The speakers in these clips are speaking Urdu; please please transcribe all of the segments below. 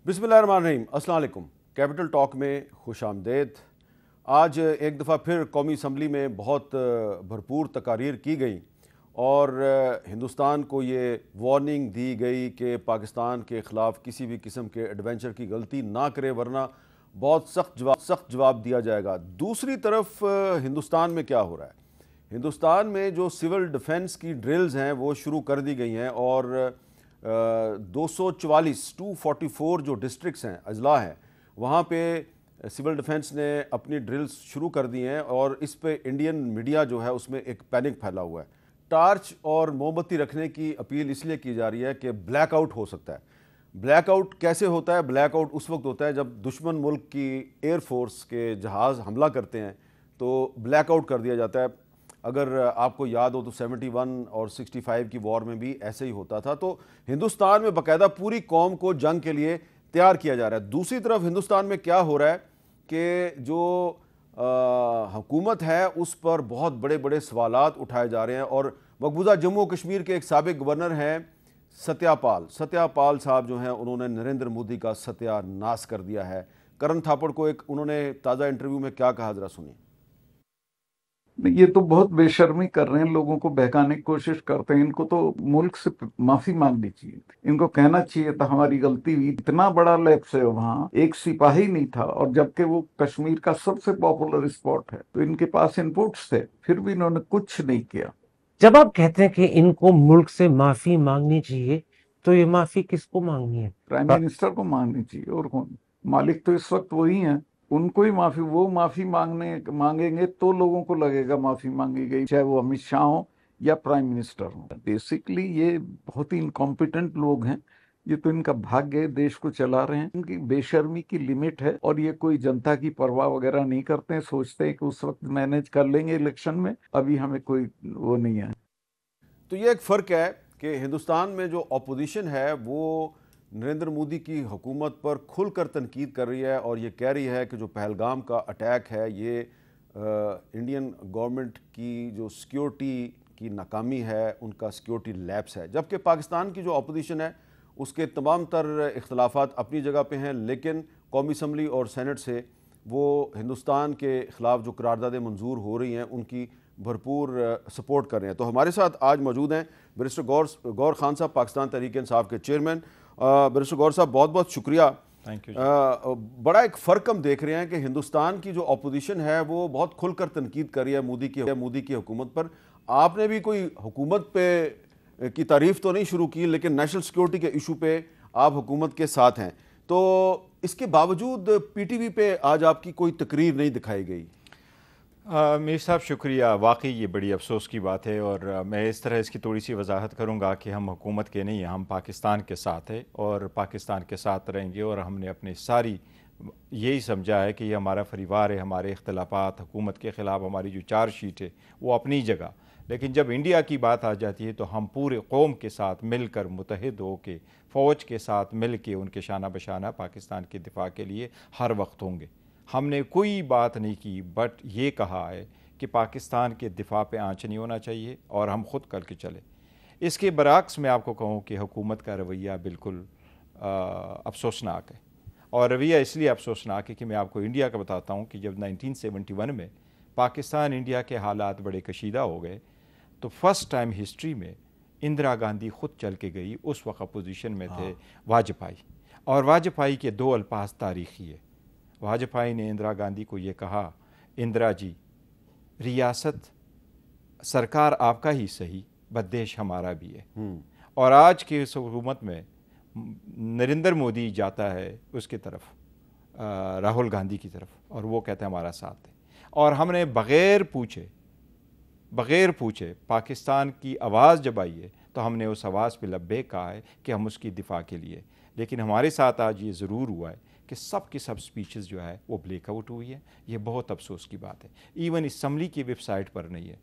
بسم اللہ الرحمن الرحیم، السلام علیکم۔ کیپٹل ٹاک میں خوش آمدید۔ آج ایک دفعہ پھر قومی اسمبلی میں بہت بھرپور تقاریر کی گئیں اور ہندوستان کو یہ وارننگ دی گئی کہ پاکستان کے خلاف کسی بھی قسم کے ایڈونچر کی غلطی نہ کرے ورنہ بہت سخت جواب دیا جائے گا۔ دوسری طرف ہندوستان میں کیا ہو رہا ہے؟ ہندوستان میں جو سول ڈیفنس کی ڈرلز ہیں وہ شروع کر دی گئی ہیں اور 244 جو ڈسٹرکٹس ہیں، اضلاع ہیں، وہاں پہ سول ڈیفنس نے اپنی ڈرلز شروع کر دی ہیں اور اس پہ انڈین میڈیا جو ہے اس میں ایک پینک پھیلا ہوا ہے۔ ٹارچ اور موم بتی رکھنے کی اپیل اس لیے کی جا رہی ہے کہ بلیک آؤٹ ہو سکتا ہے۔ بلیک آؤٹ کیسے ہوتا ہے؟ بلیک آؤٹ اس وقت ہوتا ہے جب دشمن ملک کی ایئر فورس کے جہاز حملہ کرتے ہیں تو بلیک آؤٹ کر دیا جاتا ہے۔ اگر آپ کو یاد ہو تو 71 اور 65 کی وار میں بھی ایسے ہی ہوتا تھا۔ تو ہندوستان میں باقاعدہ پوری قوم کو جنگ کے لیے تیار کیا جا رہا ہے۔ دوسری طرف ہندوستان میں کیا ہو رہا ہے کہ جو حکومت ہے اس پر بہت بڑے بڑے سوالات اٹھائے جا رہے ہیں اور مقبوضہ جموں و کشمیر کے ایک سابق گورنر ہیں ستیہ پال صاحب جو ہیں، انہوں نے نریندر مودی کا ستیہ ناش کر دیا ہے۔ کرن تھاپڑ کو ایک انہوں نے تازہ انٹرویو میں کیا کہا، ذرا سنیے۔ یہ تو بہت بے شرمی کر رہے ہیں، لوگوں کو بہکانے کی کوشش کرتے ہیں۔ ان کو تو ملک سے معافی مانگنی چاہیے تھی، ان کو کہنا چاہیے تھا ہماری غلطی ہوئی۔ اتنا بڑا لیپس ہے، وہاں ایک سپاہی نہیں تھا اور جبکہ وہ کشمیر کا سب سے پاپولر اسپاٹ ہے، تو ان کے پاس انپوٹس تھے، پھر بھی انہوں نے کچھ نہیں کیا۔ جب آپ کہتے ہیں کہ ان کو ملک سے معافی مانگنی چاہیے تو یہ معافی کس کو مانگنی ہے؟ پرائم منسٹر کو مانگنی چاہیے، اور کون؟ مالک تو اس وقت وہی ہیں، ان کو ہی معافی، وہ معافی مانگیں گے تو لوگوں کو لگے گا معافی مانگی گئی، چاہے وہ امت شاہ ہوں یا پرائم منسٹر ہوں۔ بیسیکلی یہ بہت ہی انکمپیٹنٹ لوگ ہیں، یہ تو ان کا بھاگیہ دیش کو چلا رہے ہیں۔ ان کی بے شرمی کی لمٹ ہے اور یہ کوئی جنتا کی پرواہ وغیرہ نہیں کرتے ہیں، سوچتے ہیں کہ اس وقت مینیج کر لیں گے الیکشن میں، ابھی ہمیں کوئی وہ نہیں ہے۔ تو یہ ایک فرق ہے کہ ہندوستان میں جو اپوزیشن ہے وہ نریندر مودی کی حکومت پر کھل کر تنقید کر رہی ہے اور یہ کہہ رہی ہے کہ جو پہلگام کا اٹیک ہے یہ انڈین گورنمنٹ کی جو سیکیورٹی کی ناکامی ہے، ان کا سیکیورٹی لیپس ہے، جبکہ پاکستان کی جو اپوزیشن ہے اس کے تمام تر اختلافات اپنی جگہ پہ ہیں، لیکن قومی اسمبلی اور سینٹ سے وہ ہندوستان کے خلاف جو قراردادیں منظور ہو رہی ہیں ان کی بھرپور سپورٹ کر رہے ہیں۔ تو ہمارے ساتھ آج موجود ہیں بیرسٹر گور خان صاحب، پاکستان تحریک انصاف کے چیئرمین۔ بیرسٹر گور صاحب بہت بہت شکریہ۔ بڑا ایک فرق ہم دیکھ رہے ہیں کہ ہندوستان کی جو اپوزیشن ہے وہ بہت کھل کر تنقید کر رہی ہے مودی کی حکومت پر۔ آپ نے بھی کوئی حکومت پہ کی تعریف تو نہیں شروع کی، لیکن نیشنل سیکیورٹی کے ایشو پہ آپ حکومت کے ساتھ ہیں، تو اس کے باوجود پی ٹی وی پہ آج آپ کی کوئی تقریر نہیں دکھائی گئی۔ میر صاحب شکریہ، واقعی یہ بڑی افسوس کی بات ہے، اور میں اس طرح اس کی تھوڑی سی وضاحت کروں گا کہ ہم حکومت کے نہیں ہیں، ہم پاکستان کے ساتھ ہیں اور پاکستان کے ساتھ رہیں گے، اور ہم نے اپنی ساری یہی سمجھا ہے کہ یہ ہمارا پریوار ہے۔ ہمارے اختلافات حکومت کے خلاف ہماری جو چارج شیٹ ہے وہ اپنی جگہ، لیکن جب انڈیا کی بات آ جاتی ہے تو ہم پورے قوم کے ساتھ مل کر متحد ہو کے، فوج کے ساتھ مل کے ان کے شانہ بشانہ پاکستان کے دفاع کے لیے ہر وقت ہوں گے۔ ہم نے کوئی بات نہیں کی، بٹ یہ کہا ہے کہ پاکستان کے دفاع پہ آنچ نہیں ہونا چاہیے اور ہم خود کر کے چلے۔ اس کے برعکس میں آپ کو کہوں کہ حکومت کا رویہ بالکل افسوسناک ہے، اور رویہ اس لیے افسوسناک ہے کہ میں آپ کو انڈیا کا بتاتا ہوں کہ جب 1971 میں پاکستان انڈیا کے حالات بڑے کشیدہ ہو گئے تو فرسٹ ٹائم ہسٹری میں اندرا گاندھی خود چل کے گئی، اس وقت اپوزیشن میں تھے واجپائی، اور واجپائی کے دو الفاظ تاریخی ہے۔ واجپائی نے اندرا گاندھی کو یہ کہا، اندرا جی ریاست سرکار آپ کا ہی صحیح، بدیش ہمارا بھی ہے۔ اور آج کی اس حکومت میں نریندر مودی جاتا ہے اس کی طرف، راہل گاندھی کی طرف، اور وہ کہتے ہیں ہمارا ساتھ ہے، اور ہم نے بغیر پوچھے پاکستان کی آواز جب آئی ہے تو ہم نے اس آواز پہ لبیک کہا ہے کہ ہم اس کی دفاع کے لیے۔ لیکن ہمارے ساتھ آج یہ ضرور ہوا ہے کہ سب کی سب سپیچز جو ہے وہ بلیک آؤٹ ہوئی ہے، یہ بہت افسوس کی بات ہے۔ ایون اسمبلی کی ویب سائٹ پر نہیں ہے،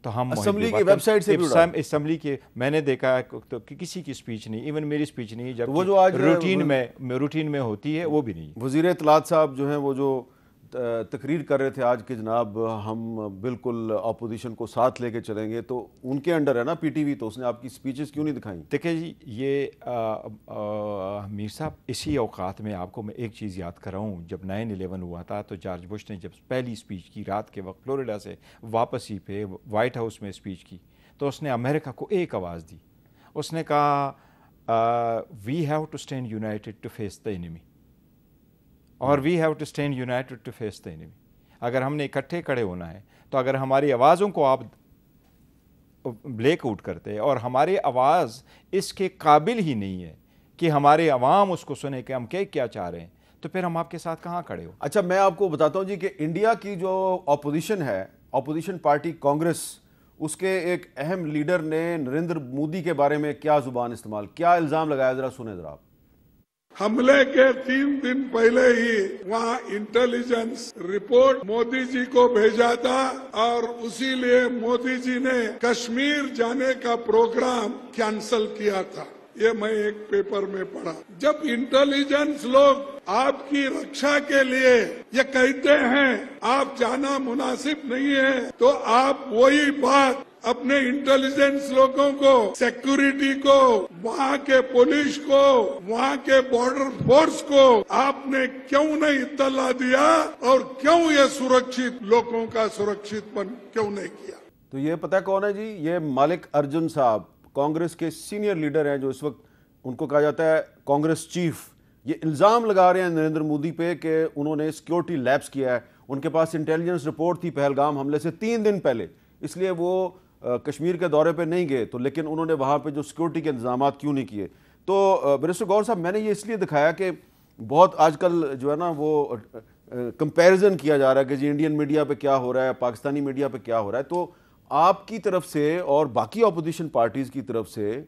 تو ہم اسمبلی کی ویب سائٹ سے بھی اڑا، اسمبلی کے میں نے دیکھا ہے تو کسی کی سپیچ نہیں، ایون میری سپیچ نہیں، وہ جو آج روٹین میں ہوتی ہے وہ بھی نہیں۔ وزیر اطلاعات صاحب جو ہیں وہ جو تقریر کر رہے تھے آج کہ جناب ہم بالکل اپوزیشن کو ساتھ لے کے چلیں گے، تو ان کے انڈر ہے نا پی ٹی وی، تو اس نے آپ کی سپیچز کیوں نہیں دکھائیں؟ دیکھیں جی، یہ میر صاحب اسی اوقات میں آپ کو میں ایک چیز یاد کر رہا ہوں، جب 9/11 ہوا تھا تو جارج بش نے جب پہلی سپیچ کی رات کے وقت فلوریڈا سے واپسی پہ وائٹ ہاؤس میں سپیچ کی، تو اس نے امریکہ کو ایک آواز دی. اس نے کہا we have to stand united to face the enemy, اور we have to stand united to face the enemy. اگر ہم نے اکٹھے کھڑے ہونا ہے تو اگر ہماری آوازوں کو آپ بلیک آؤٹ کرتے اور ہماری آواز اس کے قابل ہی نہیں ہے کہ ہمارے عوام اس کو سنے کہ ہم کیا چاہ رہے ہیں، تو پھر ہم آپ کے ساتھ کہاں کھڑے ہو؟ اچھا، میں آپ کو بتاتا ہوں جی کہ انڈیا کی جو اپوزیشن ہے، اپوزیشن پارٹی کانگریس، اس کے ایک اہم لیڈر نے نریندر مودی کے بارے میں کیا زبان استعمال، کیا الزام لگایا، ذرا سنیں ذرا آپ. حملے کے 3 دن پہلے ہی وہاں انٹیلیجنس رپورٹ مودی جی کو بھیجا تھا، اور اسی لیے مودی جی نے کشمیر جانے کا پروگرام کینسل کیا تھا. یہ میں ایک پیپر میں پڑھا. جب انٹیلیجنس لوگ آپ کی رکشا کے لیے یہ کہتے ہیں آپ جانا مناسب نہیں ہے، تو آپ وہی بات اپنے انٹیلیجنس لوگوں کو، سیکورٹی کو، وہاں کے پولیس کو، وہاں کے بارڈر فورس کو آپ نے کیوں نہیں اطلاع دیا، اور کیوں یہ سرکشت لوگوں کا سرکشت پن کیوں نہیں کیا؟ تو یہ پتہ کون ہے جی؟ یہ مالک ارجن صاحب، کانگریس کے سینئر لیڈر ہیں، جو اس وقت ان کو کہا جاتا ہے کانگریس چیف. یہ الزام لگا رہے ہیں نریندر مودی پہ کہ انہوں نے سیکیورٹی لیپس کیا ہے. ان کے پاس انٹیلیجنس رپورٹ تھی پہلگام حملے سے 3 دن پہلے، اس لیے وہ کشمیر کے دورے پہ نہیں گئے، تو لیکن انہوں نے وہاں پہ جو سیکیورٹی کے انتظامات کیوں نہیں کیے. تو منسٹر گور صاحب، میں نے یہ اس لیے دکھایا کہ بہت آج کل جو ہے نا وہ کمپیریزن کیا جا رہا ہے کہ جی انڈین میڈیا پہ کیا ہو رہا ہے، پاکستانی میڈیا پہ کیا ہو رہا ہے. تو آپ کی طرف سے اور باقی اپوزیشن پارٹیز کی طرف سے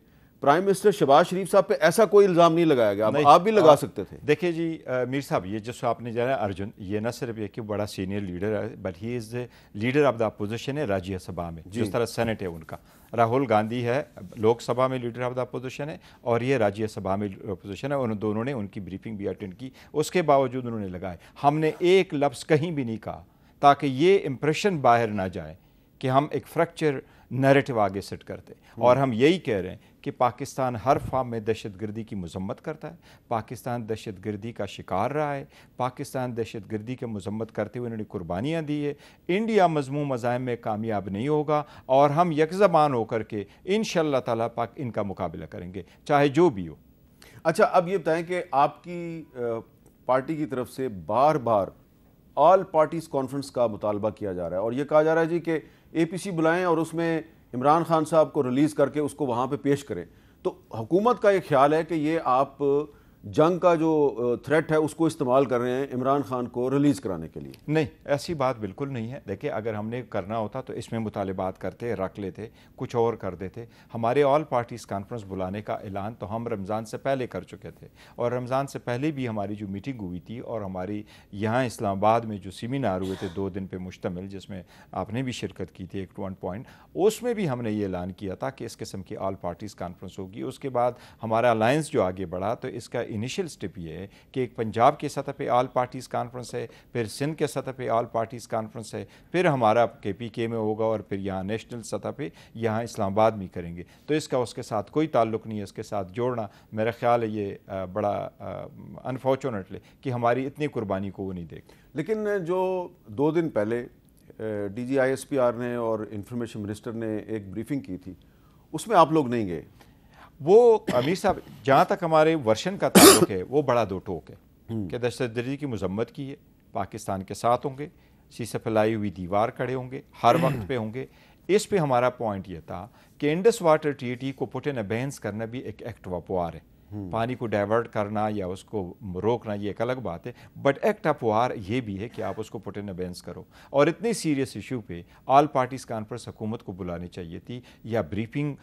پرائم منسٹر شہباز شریف صاحب پہ ایسا کوئی الزام نہیں لگایا گیا. آپ بھی لگا سکتے تھے. دیکھیں جی میر صاحب، یہ جس آپ نے جانا ارجن، یہ نہ صرف ایک بڑا سینئر لیڈر ہے، but he is leader of the opposition ہے راجیہ سبھا میں. جس طرح سینٹ ہے ان کا، راہل گاندھی ہے لوک سبھا میں لیڈر آف دا اپوزیشن ہے، اور یہ راجیہ سبھا میں اپوزیشن ہے. ان دونوں نے ان کی بریفنگ بھی اٹینڈ کی، اس کے باوجود انہوں نے لگائے. ہم نے ایک لفظ کہیں بھی نہیں کہا تاکہ یہ امپریشن باہر نہ جائے کہ ہم ایک فریکچر نیریٹو آگے سیٹ کرتے. اور ہم یہی کہہ رہے ہیں کہ پاکستان ہر فارم میں دہشت گردی کی مذمت کرتا ہے. پاکستان دہشت گردی کا شکار رہا ہے. پاکستان دہشت گردی کے مذمت کرتے ہوئے انہوں نے قربانیاں دی ہے. انڈیا مضموم مزاحم میں کامیاب نہیں ہوگا، اور ہم یک زبان ہو کر کے انشاءاللہ تعالیٰ ان کا مقابلہ کریں گے، چاہے جو بھی ہو. اچھا، اب یہ بتائیں کہ آپ کی پارٹی کی طرف سے بار بار آل پارٹیز کانفرنس کا مطالبہ کیا جا رہا ہے، اور یہ کہا جا رہا ہے جی کہ اے پی سی بلائیں اور اس میں عمران خان صاحب کو ریلیز کر کے اس کو وہاں پہ پیش کریں. تو حکومت کا یہ خیال ہے کہ یہ آپ جنگ کا جو تھریٹ ہے اس کو استعمال کر رہے ہیں عمران خان کو ریلیز کرانے کے لیے؟ نہیں، ایسی بات بالکل نہیں ہے. دیکھیں، اگر ہم نے کرنا ہوتا تو اس میں مطالبات کرتے، رکھ لیتے، کچھ اور کر دیتے. ہمارے آل پارٹیز کانفرنس بلانے کا اعلان تو ہم رمضان سے پہلے کر چکے تھے، اور رمضان سے پہلے بھی ہماری جو میٹنگ ہوئی تھی اور ہماری یہاں اسلام آباد میں جو سیمینار ہوئے تھے 2 دن پہ مشتمل، جس میں آپ نے بھی شرکت کی تھی ایک 1 پوائنٹ، اس میں بھی ہم نے یہ اعلان کیا تھا کہ اس قسم کی آل پارٹیز کانفرنس ہوگی. اس کے بعد ہمارا الائنس جو آگے بڑھا تو اس کا انیشل سٹیپ یہ ہے کہ ایک پنجاب کے سطح پہ آل پارٹیز کانفرنس ہے، پھر سندھ کے سطح پہ آل پارٹیز کانفرنس ہے، پھر ہمارا KPK میں ہوگا، اور پھر یہاں نیشنل سطح پہ یہاں اسلام آباد میں کریں گے. تو اس کا اس کے ساتھ کوئی تعلق نہیں ہے. اس کے ساتھ جوڑنا میرا خیال ہے یہ بڑا انفارچونیٹلی کہ ہماری اتنی قربانی کو وہ نہیں دیکھتے. لیکن جو 2 دن پہلے DGISPR نے اور انفارمیشن منسٹر نے ایک بریفنگ کی تھی، اس میں آپ لوگ نہیں گئے. وہ امیر صاحب، جہاں تک ہمارے ورشن کا تعلق ہے وہ بڑا 2 ٹوک ہے کہ دہشت گردی کی مذمت کی ہے، پاکستان کے ساتھ ہوں گے، سے پھیلائی ہوئی دیوار کھڑے ہوں گے، ہر وقت پہ ہوں گے. اس پہ ہمارا پوائنٹ یہ تھا کہ انڈس واٹر ٹریٹی کو پٹ ان ابینس کرنا بھی ایک ایکٹ آف وار ہے. پانی کو ڈائیورٹ کرنا یا اس کو روکنا یہ ایک الگ بات ہے، بٹ ایکٹ آف وار یہ بھی ہے کہ آپ اس کو پٹ ان ابینس کرو. اور اتنی سیریس ایشو پہ آل پارٹیز کانفرنس حکومت کو بلانی چاہیے تھی، یا بریفنگ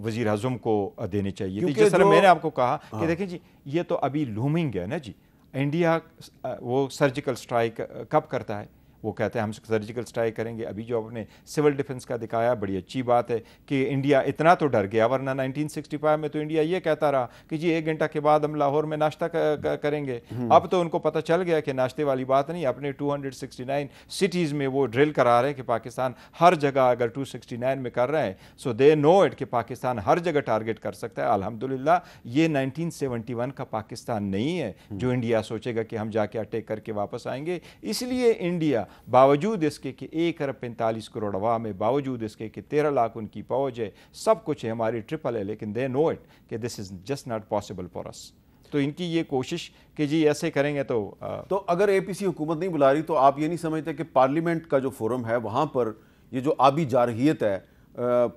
وزیر اعظم کو دینی چاہیے تھی. جس طرح میں نے آپ کو کہا کہ دیکھیں جی، یہ تو ابھی لومنگ ہے نا جی. انڈیا وہ سرجیکل سٹرائک کب کرتا ہے؟ وہ کہتے ہیں ہم سرجیکل اسٹرائک کریں گے. ابھی جو آپ نے سول ڈیفنس کا دکھایا بڑی اچھی بات ہے کہ انڈیا اتنا تو ڈر گیا, ورنہ 1965 میں تو انڈیا یہ کہتا رہا کہ جی 1 گھنٹہ کے بعد ہم لاہور میں ناشتہ کریں گے. اب تو ان کو پتہ چل گیا کہ ناشتے والی بات نہیں, اپنے 269 سٹیز میں وہ ڈرل کرا رہے ہیں کہ پاکستان ہر جگہ اگر 269 میں کر رہے ہیں سو دے نو اٹ کہ پاکستان ہر جگہ ٹارگٹ کر سکتا ہے. الحمدللہ یہ 1971 کا پاکستان نہیں ہے جو انڈیا سوچے گا کہ ہم جا کے اٹیک کر کے واپس آئیں گے. اس لیے انڈیا باوجود اس کے کہ 1.45 ارب عوام ہے, باوجود اس کے کہ 13 لاکھ ان کی فوج ہے, سب کچھ ہے, ہماری ٹرپل ہے, لیکن دے نو اٹ کہ this is just not possible for us. تو ان کی یہ کوشش کہ جی ایسے کریں گے تو اگر اے پی سی حکومت نہیں بلا رہی تو آپ یہ نہیں سمجھتے کہ پارلیمنٹ کا جو فورم ہے وہاں پر یہ جو آبی جارحیت ہے,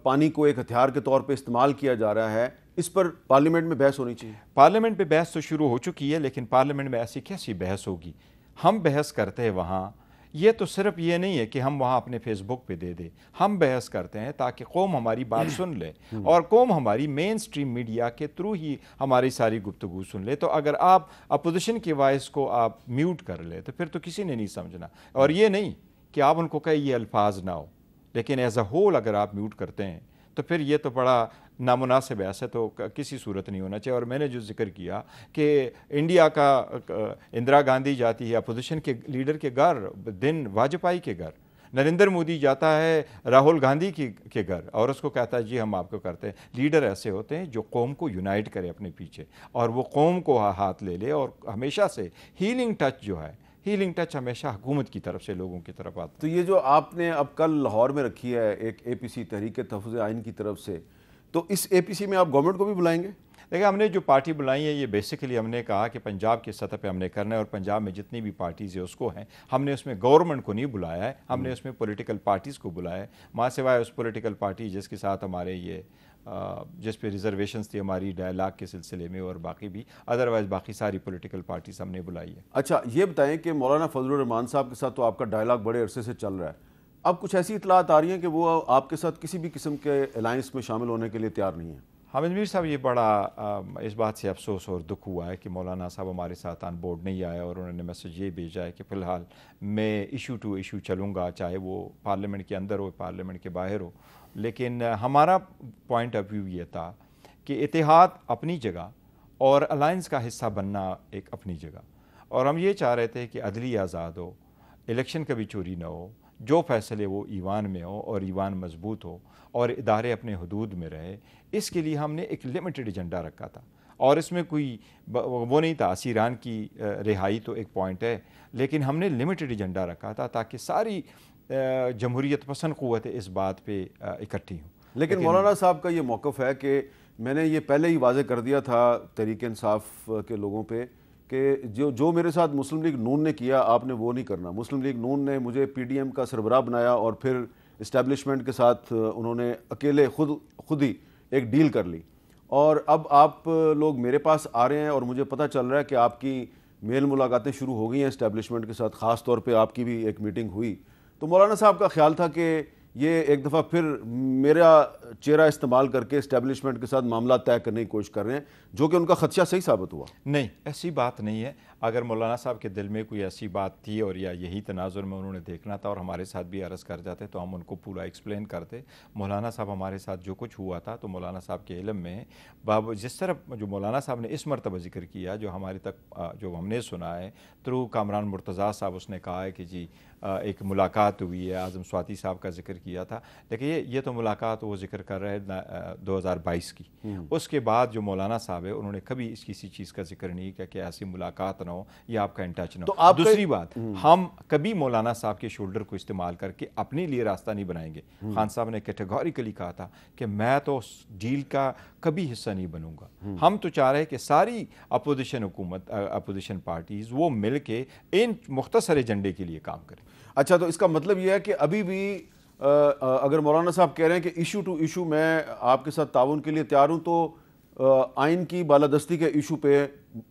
پانی کو ایک ہتھیار کے طور پہ استعمال کیا جا رہا ہے, اس پر پارلیمنٹ میں بحث ہونی چاہیے؟ پارلیمنٹ پہ بحث تو شروع ہو چکی ہے, لیکن پارلیمنٹ میں ایسی کیسی بحث ہوگی؟ ہم بحث کرتے ہیں وہاں, یہ تو صرف یہ نہیں ہے کہ ہم وہاں اپنے فیس بک پہ دے دیں, ہم بحث کرتے ہیں تاکہ قوم ہماری بات سن لے اور قوم ہماری مین سٹریم میڈیا کے تھرو ہی ہماری ساری گفتگو سن لے. تو اگر آپ اپوزیشن کی وائس کو آپ میوٹ کر لے تو پھر تو کسی نے نہیں سمجھنا. اور یہ نہیں کہ آپ ان کو کہیں یہ الفاظ نہ ہو, لیکن ایز اے ہول اگر آپ میوٹ کرتے ہیں تو پھر یہ تو بڑا نامناسب ہے, ایسے تو کسی صورت نہیں ہونا چاہیے. اور میں نے جو ذکر کیا کہ انڈیا کا اندرا گاندھی جاتی ہے اپوزیشن کے لیڈر کے گھر, دن واجپائی کے گھر, نریندر مودی جاتا ہے راہل گاندھی کے گھر اور اس کو کہتا ہے جی ہم آپ کو کرتے ہیں. لیڈر ایسے ہوتے ہیں جو قوم کو یونائٹ کرے اپنے پیچھے اور وہ قوم کو ہاتھ لے لے, اور ہمیشہ سے ہیلنگ ٹچ جو ہے, ہیلنگ ٹچ ہمیشہ حکومت کی طرف سے لوگوں کی طرف آتا ہے. تو یہ جو آپ نے اب کل لاہور میں رکھی ہے ایک اے پی سی تحریک تحفظ آئین کی طرف سے, تو اس اے پی سی میں آپ گورنمنٹ کو بھی بلائیں گے؟ دیکھیں ہم نے جو پارٹی بلائی ہے یہ بیسیکلی ہم نے کہا کہ پنجاب کی سطح پہ ہم نے کرنا ہے, اور پنجاب میں جتنی بھی پارٹیز ہیں اس کو ہیں. ہم نے اس میں گورنمنٹ کو نہیں بلایا ہے, ہم نے اس میں پولیٹیکل پارٹیز کو بلایا ہے, ماں سوائے اس پولیٹیکل پارٹی جس کے ساتھ ہمارے یہ جس پہ ریزرویشنز تھی ہماری ڈائلاگ کے سلسلے میں, اور باقی بھی ادروائز باقی ساری پولیٹیکل پارٹیز ہم نے بلائی ہے. اچھا یہ بتائیں کہ مولانا فضل الرحمان صاحب کے ساتھ تو آپ کا ڈائلاگ بڑے عرصے سے چل رہا ہے, اب کچھ ایسی اطلاعات آ رہی ہیں کہ وہ آپ کے ساتھ کسی بھی قسم کے الائنس میں شامل ہونے کے لیے تیار نہیں ہیں؟ حامد میر صاحب یہ بڑا اس بات سے افسوس اور دکھ ہوا ہے کہ مولانا صاحب ہمارے ساتھ آن بورڈ نہیں آئے, اور انہوں نے میسج یہ بھیجا ہے کہ فی الحال میں ایشو ٹو ایشو چلوں گا, چاہے وہ پارلیمنٹ کے اندر ہو پارلیمنٹ کے باہر ہو. لیکن ہمارا پوائنٹ آف ویو یہ تھا کہ اتحاد اپنی جگہ اور الائنس کا حصہ بننا ایک اپنی جگہ, اور ہم یہ چاہ رہے تھے کہ عدلی آزاد ہو, الیکشن کبھی چوری نہ ہو, جو فیصلے وہ ایوان میں ہو اور ایوان مضبوط ہو اور ادارے اپنے حدود میں رہے. اس کے لیے ہم نے ایک لمیٹڈ ایجنڈا رکھا تھا, اور اس میں کوئی وہ نہیں تھا. اسیران کی رہائی تو ایک پوائنٹ ہے, لیکن ہم نے لمیٹڈ ایجنڈا رکھا تھا تاکہ ساری جمہوریت پسند قوتیں اس بات پہ اکٹھی ہوں. لیکن مولانا صاحب کا یہ موقف ہے کہ میں نے یہ پہلے ہی واضح کر دیا تھا تحریک انصاف کے لوگوں پہ کہ جو میرے ساتھ مسلم لیگ نون نے کیا آپ نے وہ نہیں کرنا. مسلم لیگ نون نے مجھے پی ڈی ایم کا سربراہ بنایا اور پھر اسٹیبلشمنٹ کے ساتھ انہوں نے اکیلے خود ہی ایک ڈیل کر لی, اور اب آپ لوگ میرے پاس آ رہے ہیں اور مجھے پتہ چل رہا ہے کہ آپ کی میل ملاقاتیں شروع ہو گئی ہیں اسٹیبلشمنٹ کے ساتھ, خاص طور پہ آپ کی بھی ایک میٹنگ ہوئی. تو مولانا صاحب کا خیال تھا کہ یہ ایک دفعہ پھر میرا چہرہ استعمال کر کے اسٹیبلشمنٹ کے ساتھ معاملات طے کرنے کی کوشش کر رہے ہیں, جو کہ ان کا خدشہ صحیح ثابت ہوا. نہیں, ایسی بات نہیں ہے. اگر مولانا صاحب کے دل میں کوئی ایسی بات تھی اور یا یہی تناظر میں انہوں نے دیکھنا تھا اور ہمارے ساتھ بھی عرض کر جاتے تو ہم ان کو پورا ایکسپلین کرتے. مولانا صاحب ہمارے ساتھ جو کچھ ہوا تھا تو مولانا صاحب کے علم میں ہے. جس طرح جو مولانا صاحب نے اس مرتبہ ذکر کیا جو ہمارے تک جو ہم نے سنا ہے تھرو کامران مرتضیٰ صاحب, اس نے کہا ہے کہ جی ایک ملاقات ہوئی ہے, اعظم سواتی صاحب کا ذکر کیا تھا. لیکن یہ تو ملاقات وہ ذکر کر رہے ہیں 2022 کی. اس کے بعد جو مولانا صاحب ہے انہوں نے کبھی کسی چیز کا ذکر نہیں کیا کہ ایسی ملاقات نہ ہو یا آپ کا ان ٹچ نہ ہو. دوسری بات, ہم کبھی مولانا صاحب کے شولڈر کو استعمال کر کے اپنے لیے راستہ نہیں بنائیں گے. خان صاحب نے کیٹیگوریکلی کہا تھا کہ میں تو ڈیل کا کبھی حصہ نہیں بنوں گا. ہم تو چاہ رہے ہیں کہ ساری اپوزیشن پارٹیز وہ مل کے ان مختصر ایجنڈے کے لیے کام کریں. اچھا, تو اس کا مطلب یہ ہے کہ ابھی بھی اگر مولانا صاحب کہہ رہے ہیں کہ ایشو ٹو ایشو میں آپ کے ساتھ تعاون کے لیے تیار ہوں, تو آئین کی بالادستی کے ایشو پہ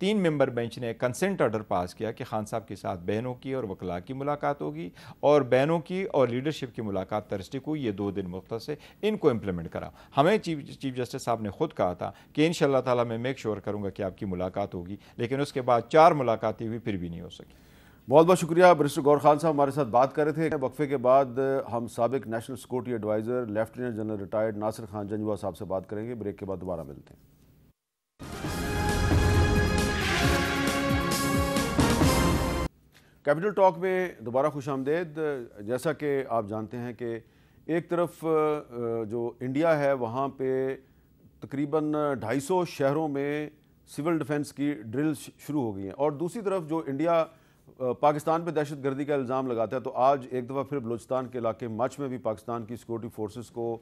3 ممبر بینچ نے کنسنٹ آرڈر پاس کیا کہ خان صاحب کے ساتھ بہنوں کی اور وکلاء کی ملاقات ہوگی، اور بہنوں کی اور لیڈرشپ کی ملاقات تھرسڈے کو، یہ 2 دن مختص ہے، ان کو امپلیمنٹ کرا۔ ہمیں چیف جسٹس صاحب نے خود کہا تھا کہ انشاءاللہ تعالیٰ میں میک شور کروں گا کہ آپ کی ملاقات ہوگی، لیکن اس کے بعد 4 ملاقاتیں ہوئی، پھر بھی نہیں ہو سکی۔ بہت بہت شکریہ بیرسٹر گور خان صاحب ہمارے ساتھ بات کر رہے تھے۔ وقفے کے بعد ہم سابق national security adviser lieutenant general retired Nasir Khan Janjua صاحب سے بات کریں گے۔ بریک کے بعد دوبارہ ملتے ہیں۔ کیپٹل ٹاک میں دوبارہ خوش آمدید۔ جیسا کہ آپ جانتے ہیں کہ ایک طرف جو انڈیا ہے وہاں پہ تقریباً 250 شہروں میں سول ڈیفنس کی ڈرلز شروع ہو گئی ہیں، اور دوسری طرف جو انڈیا پاکستان پہ دہشت گردی کا الزام لگاتا ہے، تو آج ایک دفعہ پھر بلوچستان کے علاقے مچ میں بھی پاکستان کی سیکورٹی فورسز کو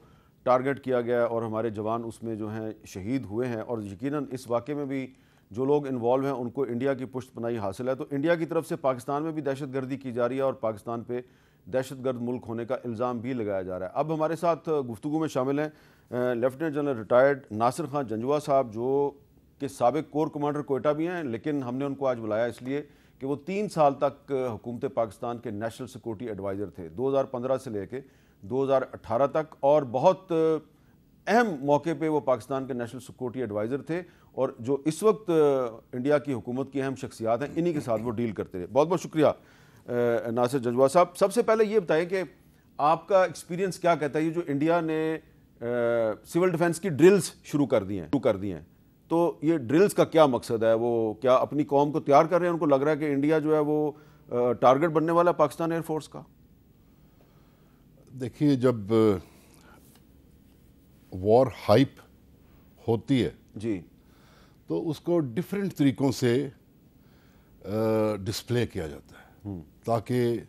ٹارگٹ کیا گیا ہے، اور ہمارے جوان اس میں جو ہیں شہید ہوئے ہیں، اور یقیناً اس واقعے میں بھی جو لوگ انوالو ہیں ان کو انڈیا کی پشت پناہی حاصل ہے۔ تو انڈیا کی طرف سے پاکستان میں بھی دہشت گردی کی جا رہی ہے، اور پاکستان پہ دہشت گرد ملک ہونے کا الزام بھی لگایا جا رہا ہے۔ اب ہمارے ساتھ گفتگو میں شامل ہیں lieutenant general retired Nasir Khan Janjua صاحب، جو کہ سابق کور کمانڈر کوئٹہ بھی ہیں، لیکن ہم نے ان کو آج بلایا اس لیے کہ وہ 3 سال تک حکومت پاکستان کے نیشنل سیکورٹی ایڈوائزر تھے، 2015 سے لے کے 2018 تک، اور بہت اہم موقع پہ وہ پاکستان کے نیشنل سیکورٹی ایڈوائزر تھے، اور جو اس وقت انڈیا کی حکومت کی اہم شخصیات ہیں انہی کے ساتھ وہ ڈیل کرتے رہے۔ بہت بہت شکریہ ناصر جنجوا صاحب۔ سب سے پہلے یہ بتائیں کہ آپ کا ایکسپیرینس کیا کہتا ہے، یہ جو انڈیا نے سول ڈیفنس کی ڈرلز شروع کر دی ہیں، تو یہ ڈرلز کا کیا مقصد ہے؟ وہ کیا اپنی قوم کو تیار کر رہے ہیں؟ ان کو لگ رہا ہے کہ انڈیا جو ہے وہ ٹارگٹ بننے والا ہے پاکستان ایئر فورس کا؟ دیکھیے، جب وار ہائپ ہوتی ہے جی، تو اس کو ڈیفرنٹ طریقوں سے ڈسپلے کیا جاتا ہے تاکہ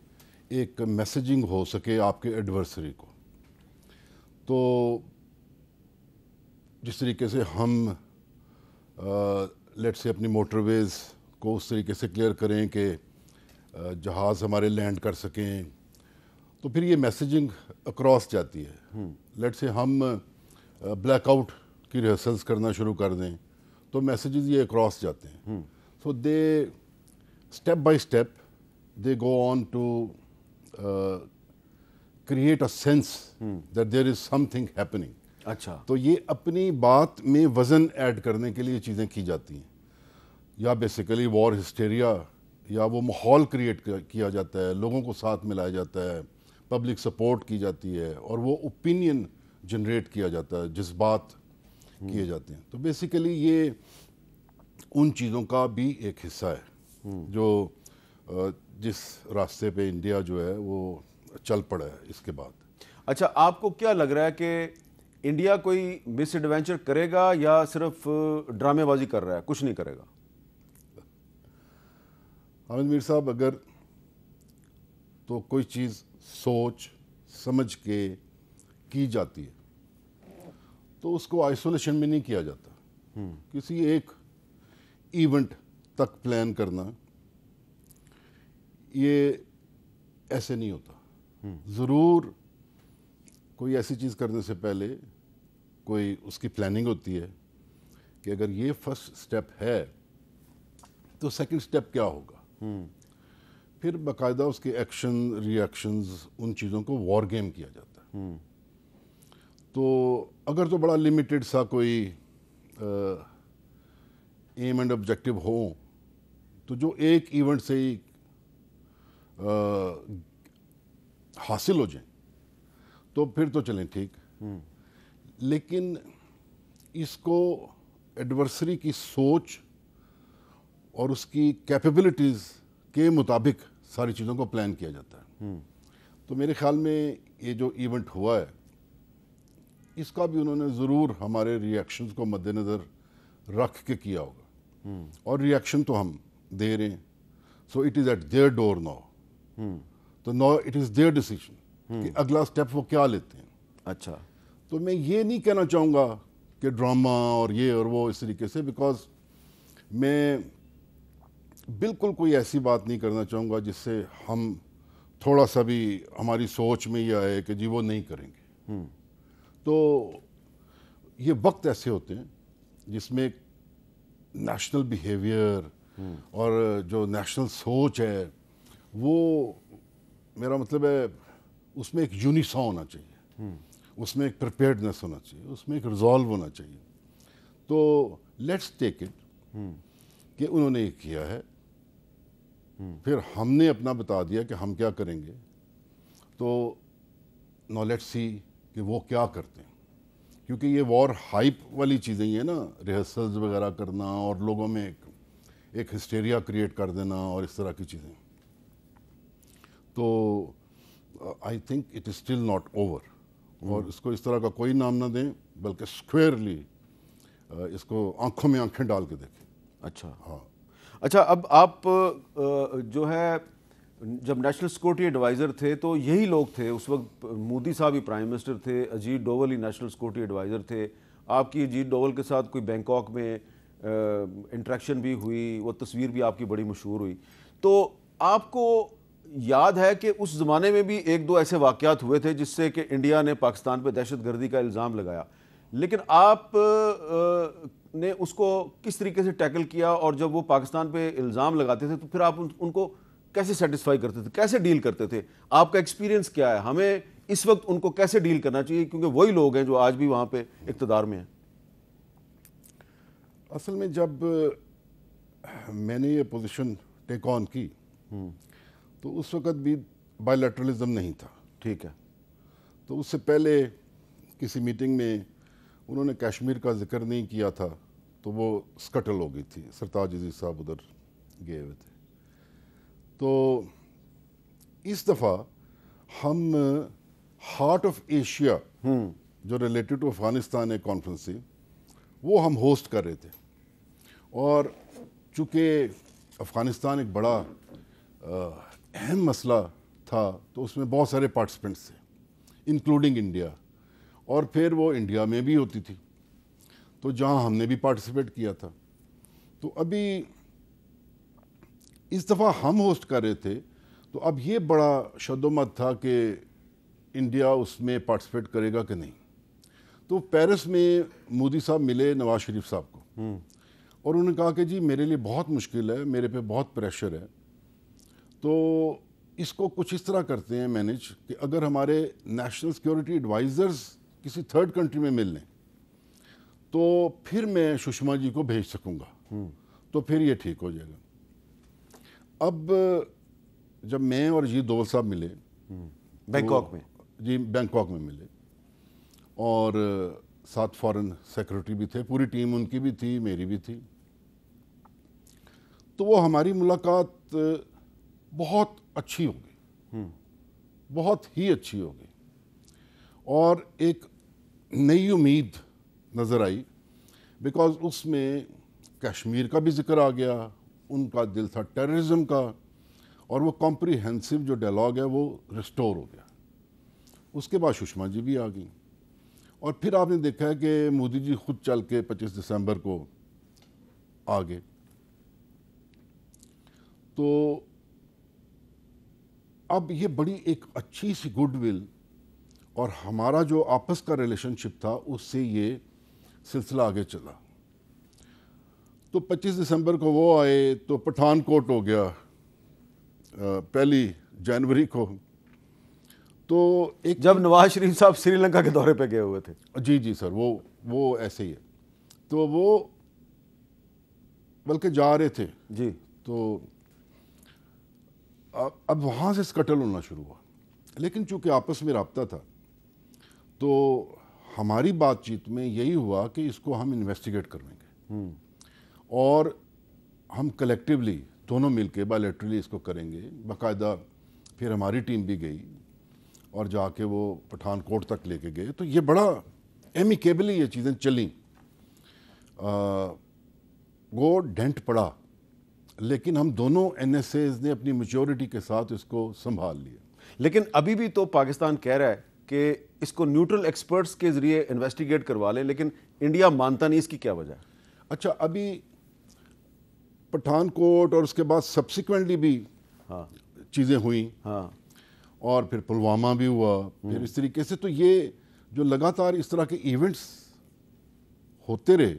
ایک میسیجنگ ہو سکے آپ کے ایڈورسری کو۔ تو جس طریقے سے ہم لیٹ سے اپنی موٹر ویز کو اس طریقے سے کلیئر کریں کہ جہاز ہمارے لینڈ کر سکیں، تو پھر یہ میسیجنگ اکراس جاتی ہے۔ لیٹ سے ہم بلیک آؤٹ کی ریہرسلز کرنا شروع کر دیں تو میسیجز یہ اکراس جاتے ہیں۔ So they step by step they go on to create a sense that there is something happening. اچھا، تو یہ اپنی بات میں وزن ایڈ کرنے کے لیے چیزیں کی جاتی ہیں، یا بیسیکلی وار ہسٹیریا، یا وہ ماحول کریٹ کیا جاتا ہے، لوگوں کو ساتھ ملایا جاتا ہے، پبلک سپورٹ کی جاتی ہے، اور وہ اوپینین جنریٹ کیا جاتا ہے، جذبات کیے جاتے ہیں۔ تو بیسیکلی یہ ان چیزوں کا بھی ایک حصہ ہے جو جس راستے پہ انڈیا جو ہے وہ چل پڑا ہے اس کے بعد۔ اچھا، آپ کو کیا لگ رہا ہے کہ انڈیا کوئی مس ایڈوینچر کرے گا یا صرف ڈرامے بازی کر رہا ہے، کچھ نہیں کرے گا؟ حامد میر صاحب، اگر تو کوئی چیز سوچ سمجھ کے کی جاتی ہے تو اس کو آئسولیشن میں نہیں کیا جاتا۔ کسی ایک ایونٹ تک پلان کرنا یہ ایسے نہیں ہوتا۔ ضرور کوئی ایسی چیز کرنے سے پہلے کوئی اس کی پلاننگ ہوتی ہے کہ اگر یہ فرسٹ سٹیپ ہے تو سیکنڈ سٹیپ کیا ہوگا، پھر باقاعدہ اس کے ایکشن ری ایکشنز ان چیزوں کو وار گیم کیا جاتا ہے۔ تو اگر تو بڑا لمیٹڈ سا کوئی ایم اینڈ آبجیکٹو ہو تو جو ایک ایونٹ سے ہی حاصل ہو جائیں تو پھر تو چلیں ٹھیک، لیکن اس کو ایڈورسری کی سوچ اور اس کی کیپیبلٹیز کے مطابق ساری چیزوں کو پلان کیا جاتا ہے۔ تو میرے خیال میں یہ جو ایونٹ ہوا ہے اس کا بھی انہوں نے ضرور ہمارے ری ایکشنز کو مد نظر رکھ کے کیا ہوگا، اور ری ایکشن تو ہم دے رہے ہیں۔ So it is at their door now, تو now it is their decision کہ اگلا اسٹیپ وہ کیا لیتے ہیں۔ اچھا، تو میں یہ نہیں کہنا چاہوں گا کہ ڈرامہ اور یہ اور وہ اس طریقے سے، بیکاز میں بالکل کوئی ایسی بات نہیں کرنا چاہوں گا جس سے ہم تھوڑا سا بھی ہماری سوچ میں یہ آئے کہ جی وہ نہیں کریں گے۔ تو یہ وقت ایسے ہوتے ہیں جس میں نیشنل بیہیویئر اور جو نیشنل سوچ ہے وہ میرا مطلب ہے اس میں ایک یونیسا ہونا چاہیے, اس میں ایک پریپیئرڈنیس ہونا چاہیے, اس میں ایک ریزالو ہونا چاہیے. تو لیٹس ٹیک اٹ کہ انہوں نے یہ کیا ہے, پھر ہم نے اپنا بتا دیا کہ ہم کیا کریں گے. تو نو لیٹس سی کہ وہ کیا کرتے ہیں, کیونکہ یہ وار ہائپ والی چیزیں ہی ہیں نا, ریہرسلز وغیرہ کرنا اور لوگوں میں ایک ہسٹیریا کریٹ کر دینا اور اس طرح کی چیزیں. تو I think it is still not over, اور اس کو اس طرح کا کوئی نام نہ دیں, بلکہ اسکویئرلی اس کو آنکھوں میں آنکھیں ڈال کے دیکھیں. اچھا ہاں, اچھا, اب آپ جو ہے جب نیشنل سیکورٹی ایڈوائزر تھے تو یہی لوگ تھے اس وقت, مودی صاحب ہی پرائم منسٹر تھے, اجیت ڈوول ہی نیشنل سیکورٹی ایڈوائزر تھے. آپ کی اجیت ڈوول کے ساتھ کوئی بینکاک میں انٹریکشن بھی ہوئی, وہ تصویر بھی آپ کی بڑی مشہور ہوئی. تو آپ کو یاد ہے کہ اس زمانے میں بھی ایک دو ایسے واقعات ہوئے تھے جس سے کہ انڈیا نے پاکستان پہ دہشت گردی کا الزام لگایا, لیکن آپ نے اس کو کس طریقے سے ٹیکل کیا, اور جب وہ پاکستان پہ الزام لگاتے تھے تو پھر آپ ان کو کیسے سیٹسفائی کرتے تھے, کیسے ڈیل کرتے تھے؟ آپ کا ایکسپیرینس کیا ہے؟ ہمیں اس وقت ان کو کیسے ڈیل کرنا چاہیے, کیونکہ وہی لوگ ہیں جو آج بھی وہاں پہ اقتدار میں ہیں. اصل میں جب میں نے یہ پوزیشن ٹیک آن کی تو اس وقت بھی بائی لیٹرلزم نہیں تھا. ٹھیک ہے. تو اس سے پہلے کسی میٹنگ میں انہوں نے کشمیر کا ذکر نہیں کیا تھا تو وہ سکٹل ہو گئی تھی, سرتاج عزیز صاحب ادھر گئے ہوئے تھے. تو اس دفعہ ہم ہارٹ آف ایشیا جو ریلیٹڈ ٹو افغانستان ہے کانفرنس تھی, وہ ہم ہوسٹ کر رہے تھے. اور چونکہ افغانستان ایک بڑا اہم مسئلہ تھا تو اس میں بہت سارے پارٹیسپینٹس تھے انکلوڈنگ انڈیا, اور پھر وہ انڈیا میں بھی ہوتی تھی تو جہاں ہم نے بھی پارٹیسپیٹ کیا تھا. تو ابھی اس دفعہ ہم ہوسٹ کر رہے تھے تو اب یہ بڑا شد و مت تھا کہ انڈیا اس میں پارٹیسپیٹ کرے گا کہ نہیں. تو پیرس میں مودی صاحب ملے نواز شریف صاحب کو, اور انہوں نے کہا کہ جی میرے لیے بہت مشکل ہے, میرے پہ بہت پریشر ہے, تو اس کو کچھ اس طرح کرتے ہیں مینیج کہ اگر ہمارے نیشنل سیکورٹی ایڈوائزرز کسی تھرڈ کنٹری میں مل لیں تو پھر میں سشما جی کو بھیج سکوں گا, تو پھر یہ ٹھیک ہو جائے گا. اب جب میں اور اجیت ڈوول صاحب ملے بینکاک میں, جی بینکاک میں ملے, اور ساتھ فارن سیکرٹری بھی تھے, پوری ٹیم ان کی بھی تھی, میری بھی تھی. تو وہ ہماری ملاقات بہت اچھی ہو گئی, بہت ہی اچھی ہو گئی, اور ایک نئی امید نظر آئی, بیکاز اس میں کشمیر کا بھی ذکر آ گیا, ان کا دل تھا ٹیررزم کا, اور وہ کمپریہنسو جو ڈائلاگ ہے وہ ریسٹور ہو گیا. اس کے بعد سشما جی بھی آ گئیں, اور پھر آپ نے دیکھا ہے کہ مودی جی خود چل کے 25 دسمبر کو آ گئے. تو اب یہ بڑی ایک اچھی سی گڈ ول, اور ہمارا جو آپس کا ریلیشن شپ تھا اس سے یہ سلسلہ آگے چلا. تو 25 دسمبر کو وہ آئے تو پٹھان کوٹ ہو گیا 1 جنوری کو. تو ایک جب نواز شریف صاحب سری لنکا کے دورے پہ گئے ہوئے تھے. جی سر, وہ ایسے ہی ہے. تو وہ بلکہ جا رہے تھے جی, تو اب وہاں سے سکٹل ہونا شروع ہوا, لیکن چونکہ آپس میں رابطہ تھا تو ہماری بات چیت میں یہی ہوا کہ اس کو ہم انویسٹیگیٹ کریں گے, اور ہم کلیکٹیولی دونوں مل کے بائیلیٹرلی اس کو کریں گے. باقاعدہ پھر ہماری ٹیم بھی گئی اور جا کے وہ پٹھان کوٹ تک لے کے گئے. تو یہ بڑا ایمیکیبلی یہ چیزیں چلیں, وہ ڈینٹ پڑا, لیکن ہم دونوں این ایس ایز نے اپنی میچورٹی کے ساتھ اس کو سنبھال لیا. لیکن ابھی بھی تو پاکستان کہہ رہا ہے کہ اس کو نیوٹرل ایکسپرٹس کے ذریعے انویسٹیگیٹ کروا لیں, لیکن انڈیا مانتا نہیں. اس کی کیا وجہ ہے؟ اچھا, ابھی پٹھان کوٹ اور اس کے بعد سبسیکوینٹلی بھی چیزیں ہوئیں, اور پھر پلوامہ بھی ہوا, پھر اس طریقے سے. تو یہ جو لگاتار اس طرح کے ایونٹس ہوتے رہے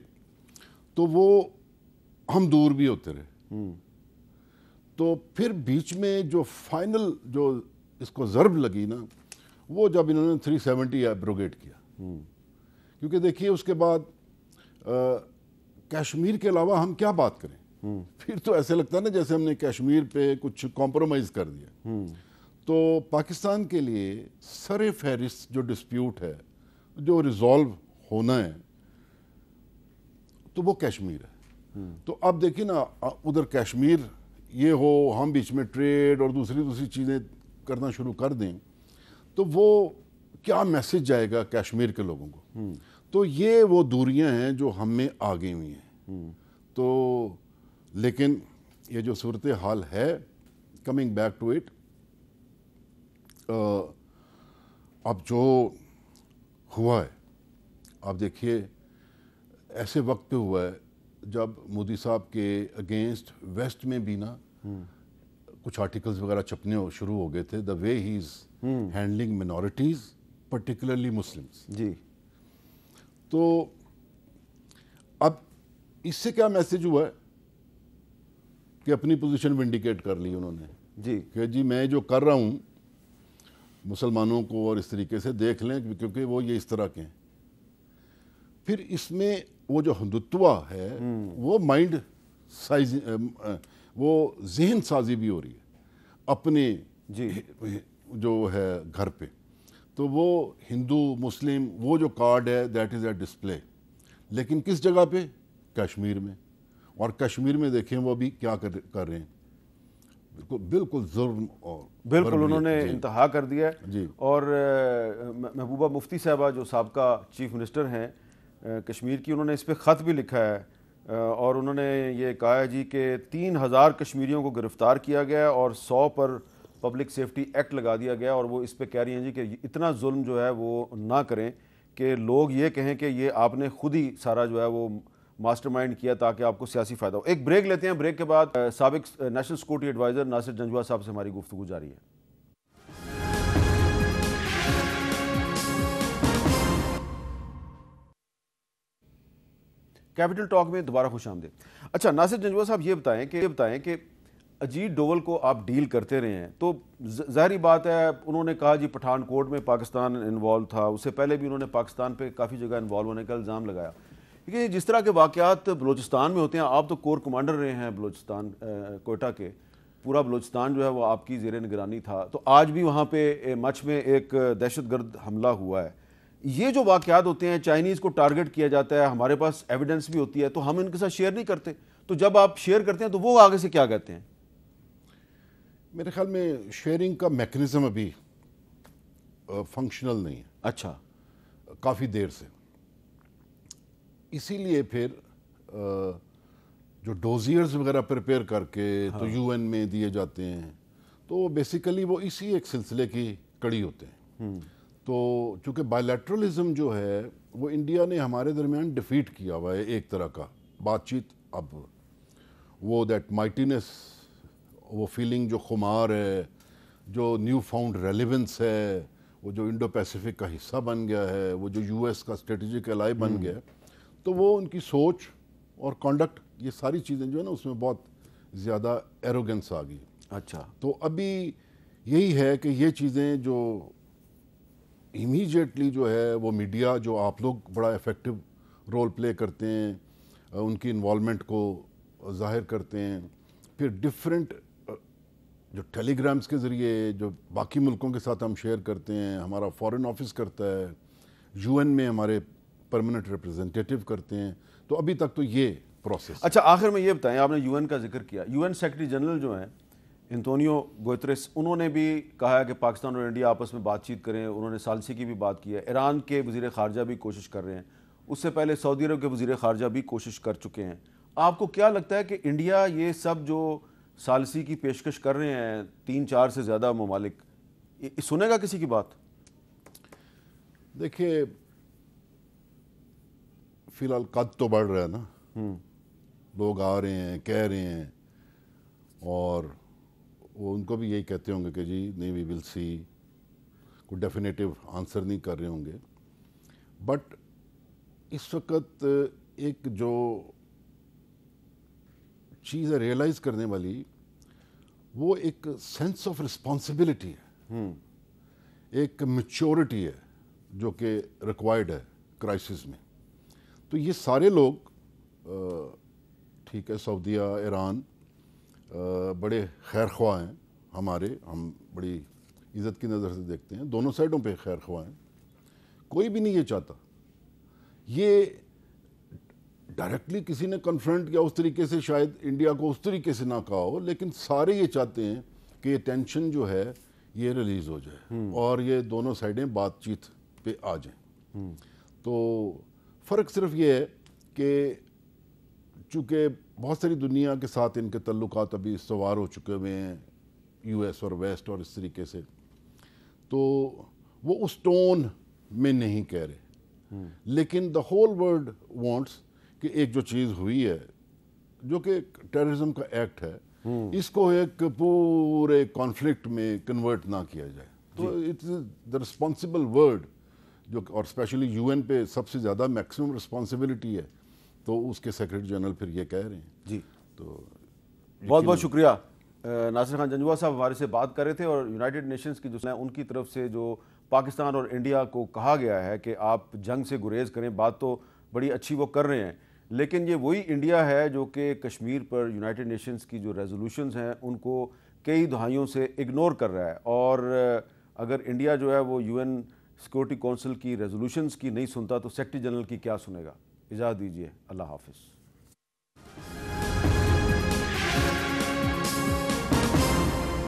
تو وہ ہم دور بھی ہوتے رہے. تو پھر بیچ میں جو فائنل جو اس کو ضرب لگی نا وہ جب انہوں نے 370 ایبروگیٹ کیا. کیونکہ دیکھیے اس کے بعد کشمیر کے علاوہ ہم کیا بات کریں. پھر تو ایسے لگتا ہے نا جیسے ہم نے کشمیر پہ کچھ کمپرومائز کر دیا. تو پاکستان کے لیے سر فہرست جو ڈسپیوٹ ہے جو ریزالو ہونا ہے تو وہ کشمیر ہے. تو اب دیکھیے نا ادھر کشمیر یہ ہو ہم بیچ میں ٹریڈ اور دوسری چیزیں کرنا شروع کر دیں تو وہ کیا میسج جائے گا کشمیر کے لوگوں کو. تو یہ وہ دوریاں ہیں جو ہم میں آ گئی ہوئی ہیں. تو لیکن یہ جو صورتحال ہے کمنگ بیک ٹو اٹ اب جو ہوا ہے آپ دیکھیے ایسے وقت پہ ہوا ہے جب مودی صاحب کے اگینسٹ ویسٹ میں بھی نا کچھ آرٹیکلز وغیرہ چھپنے شروع ہو گئے تھے. The way he is handling minorities particularly Muslims. جی تو اب اس سے کیا میسج ہوا ہے کہ اپنی پوزیشن ونڈیکیٹ کر لی انہوں نے. جی کہ جی میں جو کر رہا ہوں مسلمانوں کو اور اس طریقے سے دیکھ لیں کیونکہ وہ یہ اس طرح کے ہیں. پھر اس میں وہ جو ہندوتوا ہے وہ مائنڈ سائز وہ ذہن سازی بھی ہو رہی ہے اپنے جی جو ہے گھر پہ. تو وہ ہندو مسلم وہ جو کارڈ ہے دیٹ از اے ڈسپلے. لیکن کس جگہ پہ؟ کشمیر میں. اور کشمیر میں دیکھیں وہ ابھی کیا کر رہے ہیں. بالکل ظلم اور بالکل انہوں نے انتہا کر دیا ہے. جی. اور محبوبہ مفتی صاحبہ جو سابقہ چیف منسٹر ہیں کشمیر کی انہوں نے اس پہ خط بھی لکھا ہے اور انہوں نے یہ کہا ہے جی کہ 3000 کشمیریوں کو گرفتار کیا گیا اور 100 پر پبلک سیفٹی ایکٹ لگا دیا گیا. اور وہ اس پہ کہہ رہی ہیں جی کہ اتنا ظلم جو ہے وہ نہ کریں کہ لوگ یہ کہیں کہ یہ آپ نے خود ہی سارا جو ہے وہ ماسٹر مائنڈ کیا تاکہ آپ کو سیاسی فائدہ ہو. ایک بریک لیتے ہیں. بریک کے بعد سابق نیشنل سیکورٹی ایڈوائزر ناصر جنجوعہ صاحب سے ہماری گفتگو جاری ہے. کیپٹل ٹاک میں دوبارہ خوش آمدید. اچھا ناصر جنجوعہ صاحب یہ بتائیں کہ اجیت ڈوول کو آپ ڈیل کرتے رہے ہیں تو ظاہری بات ہے انہوں نے کہا جی پٹھان کوٹ میں پاکستان انوالو تھا. اس سے پہلے بھی انہوں نے پاکستان پہ کافی جگہ انوالو ہونے کا الزام لگایا. لیکن جس طرح کے واقعات بلوچستان میں ہوتے ہیں آپ تو کور کمانڈر رہے ہیں بلوچستان کوئٹہ کے. پورا بلوچستان جو ہے وہ آپ کی زیر نگرانی تھا. تو آج بھی وہاں پہ مچھ میں ایک دہشت گرد حملہ ہوا ہے. یہ جو واقعات ہوتے ہیں چائنیز کو ٹارگٹ کیا جاتا ہے ہمارے پاس ایویڈنس بھی ہوتی ہے تو ہم ان کے ساتھ شیئر نہیں کرتے. تو جب آپ شیئر کرتے ہیں تو وہ آگے سے کیا کہتے ہیں؟ میرے خیال میں شیئرنگ کا میکنزم ابھی فنکشنل نہیں ہے. اچھا کافی دیر سے. اسی لیے پھر جو ڈوزیئرز وغیرہ پریپیئر کر کے تو یو این میں دیے جاتے ہیں تو بیسیکلی وہ اسی ایک سلسلے کی کڑی ہوتے ہیں. تو چونکہ بائیلیٹرلزم جو ہے وہ انڈیا نے ہمارے درمیان ڈیفیٹ کیا ہوا ہے ایک طرح کا بات چیت. اب وہ دیٹ مائٹینس وہ فیلنگ جو خمار ہے جو نیو فاؤنڈ ریلیونس ہے وہ جو انڈو پیسیفک کا حصہ بن گیا ہے وہ جو یو ایس کا اسٹریٹجک الائی بن گیا ہے تو وہ ان کی سوچ اور کانڈکٹ یہ ساری چیزیں جو ہے نا اس میں بہت زیادہ ایروگنس آ گئی. اچھا تو ابھی یہی ہے کہ یہ چیزیں جو امیجیٹلی جو ہے وہ میڈیا جو آپ لوگ بڑا افیکٹو رول پلے کرتے ہیں ان کی انوالومنٹ کو ظاہر کرتے ہیں. پھر ڈفرینٹ جو ٹیلی گرامز کے ذریعے جو باقی ملکوں کے ساتھ ہم شیئر کرتے ہیں ہمارا فارن آفس کرتا ہے یو این میں ہمارے پرماننٹ ریپرزنٹیٹیو کرتے ہیں. تو ابھی تک تو یہ پروسیس. اچھا آخر میں یہ بتائیں آپ نے یو این کا ذکر کیا. یو این سیکرٹری جنرل جو ہیں انتونیو گوتریس انہوں نے بھی کہا ہے کہ پاکستان اور انڈیا آپس میں بات چیت کریں. انہوں نے ثالثی کی بھی بات کی ہے. ایران کے وزیر خارجہ بھی کوشش کر رہے ہیں. اس سے پہلے سعودی عرب کے وزیر خارجہ بھی کوشش کر چکے ہیں. آپ کو کیا لگتا ہے کہ انڈیا یہ سب جو ثالثی کی پیشکش کر رہے ہیں 3-4 سے زیادہ ممالک سنے گا کسی کی بات؟ دیکھیے فی الحال قد تو بڑھ رہا ہے نا. لوگ آ رہے ہیں کہہ رہے ہیں اور وہ ان کو بھی یہی کہتے ہوں گے کہ جی نہیں وی ول سی کوئی ڈیفینیٹیو آنسر نہیں کر رہے ہوں گے. بٹ اس وقت ایک جو چیز ہے ریئلائز کرنے والی، وہ ایک سینس آف رسپانسبلٹی ہے، ایک میچورٹی ہے جو کہ ریکوائرڈ ہے کرائسس میں. تو یہ سارے لوگ ٹھیک ہے، سعودیہ، ایران بڑے خیر خواہ ہیں ہمارے، ہم بڑی عزت کی نظر سے دیکھتے ہیں، دونوں سائڈوں پہ خیر خواہ ہیں. کوئی بھی نہیں یہ چاہتا. یہ ڈائریکٹلی کسی نے کنفرنٹ کیا اس طریقے سے، شاید انڈیا کو اس طریقے سے نہ کہا ہو، لیکن سارے یہ چاہتے ہیں کہ یہ ٹینشن جو ہے یہ ریلیز ہو جائے اور یہ دونوں سائڈیں بات چیت پہ آ جائیں. تو فرق صرف یہ ہے کہ چونکہ بہت ساری دنیا کے ساتھ ان کے تعلقات ابھی استوار ہو چکے ہوئے ہیں، یو ایس اور ویسٹ اور اس طریقے سے، تو وہ اس ٹون میں نہیں کہہ رہے. لیکن دا ہول ورلڈ وانٹس کہ ایک جو چیز ہوئی ہے جو کہ ٹیررزم کا ایکٹ ہے، اس کو ایک پورے کانفلکٹ میں کنورٹ نہ کیا جائے. تو اٹس دا رسپانسبل ورڈ جو، اور اسپیشلی یو این پہ سب سے زیادہ میکسیمم رسپانسبلٹی ہے، تو اس کے سیکرٹری جنرل پھر یہ کہہ رہے ہیں. جی تو بہت بہت شکریہ. ناصر خان جنجوعہ صاحب ہمارے سے بات کر رہے تھے، اور یونائٹڈ نیشنز کی جو ان کی طرف سے جو پاکستان اور انڈیا کو کہا گیا ہے کہ آپ جنگ سے گریز کریں، بات تو بڑی اچھی وہ کر رہے ہیں، لیکن یہ وہی انڈیا ہے جو کہ کشمیر پر یونائٹڈ نیشنز کی جو ریزولوشنز ہیں ان کو کئی دہائیوں سے اگنور کر رہا ہے. اور اگر انڈیا جو ہے وہ یو این سیکورٹی کونسل کی ریزولوشنز کی نہیں سنتا تو سیکرٹری جنرل کی کیا سنے گا. اجازت دیجیے، اللہ حافظ.